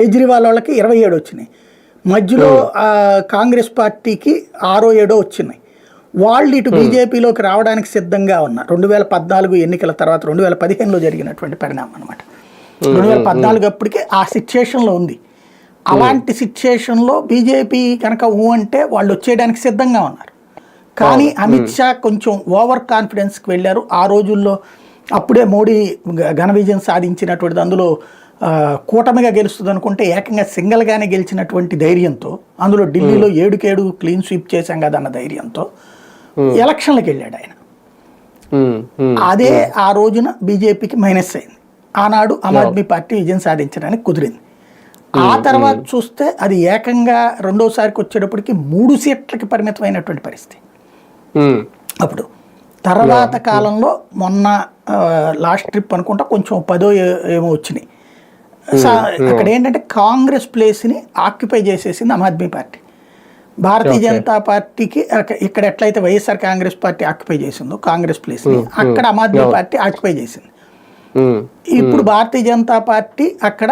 కేజ్రీవాల్ వాళ్ళకి 27 వచ్చినాయి. మధ్యలో కాంగ్రెస్ పార్టీకి 6-7 వచ్చినాయి. వాళ్ళు ఇటు బీజేపీలోకి రావడానికి సిద్ధంగా ఉన్నారు. 2014 ఎన్నికల తర్వాత 2015లో జరిగినటువంటి పరిణామం అనమాట. 2014 అప్పటికే ఆ సిచ్యుయేషన్లో ఉంది. అలాంటి సిచ్యుయేషన్లో బీజేపీ కనుక అంటే వాళ్ళు వచ్చేయడానికి సిద్ధంగా ఉన్నారు. కానీ అమిత్ షా కొంచెం ఓవర్ కాన్ఫిడెన్స్కి వెళ్ళారు. ఆ రోజుల్లో అప్పుడే మోడీ ఘన విజయం సాధించినటువంటిది, అందులో కూటమిగా గెలుస్తుంది అనుకుంటే ఏకంగా సింగిల్గానే గెలిచినటువంటి ధైర్యంతో, అందులో ఢిల్లీలో 7-7 క్లీన్ స్వీప్ చేశాం కదా అన్న ధైర్యంతో ఎలక్షన్లకు వెళ్ళాడు ఆయన. అదే ఆ రోజున బీజేపీకి మైనస్ అయింది. ఆనాడు ఆమ్ ఆద్మీ పార్టీ విజయం సాధించడానికి కుదిరింది. ఆ తర్వాత చూస్తే అది ఏకంగా రెండోసారికి వచ్చేటప్పటికి 3 సీట్లకి పరిమితమైనటువంటి పరిస్థితి. అప్పుడు తర్వాత కాలంలో మొన్న లాస్ట్ ట్రిప్ అనుకుంటా కొంచెం 10 ఏమో వచ్చినాయి. అక్కడ ఏంటంటే కాంగ్రెస్ ప్లేస్ని ఆక్యుపై చేసేసింది ఆమ్ ఆద్మీ పార్టీ. భారతీయ జనతా పార్టీకి ఇక్కడ ఎట్లయితే వైఎస్ఆర్ కాంగ్రెస్ పార్టీ ఆక్యుపై చేసిందో కాంగ్రెస్ ప్లేస్ని, అక్కడ ఆమ్ ఆద్మీ పార్టీ ఆక్యుపై చేసింది. ఇప్పుడు భారతీయ జనతా పార్టీ అక్కడ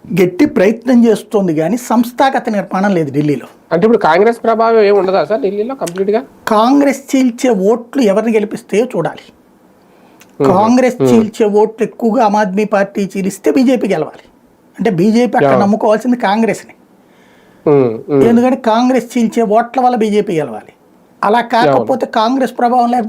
గట్టి ప్రయత్నం చేస్తుంది కానీ సంస్థాగత నిర్మాణం లేదు ఢిల్లీలో. అంటే ఇప్పుడు కాంగ్రెస్ ప్రభావం ఏమి ఉండదా సార్ ఢిల్లీలో కంప్లీట్ గా? కాంగ్రెస్ చీల్చే ఓట్లు ఎవరిని గెలిపిస్తాయో చూడాలి. కాంగ్రెస్ చీల్చే ఓట్లు ఎక్కువగా ఆమ్ ఆద్మీ పార్టీ చీలిస్తే బీజేపీ గెలవాలి. అంటే బీజేపీ అక్కడ నమ్ముకోవాల్సింది కాంగ్రెస్ని. ఎందుకంటే కాంగ్రెస్ చీల్చే ఓట్ల వల్ల బీజేపీ గెలవాలి. అలా కాకపోతే కాంగ్రెస్ ప్రభావం లేకపోతే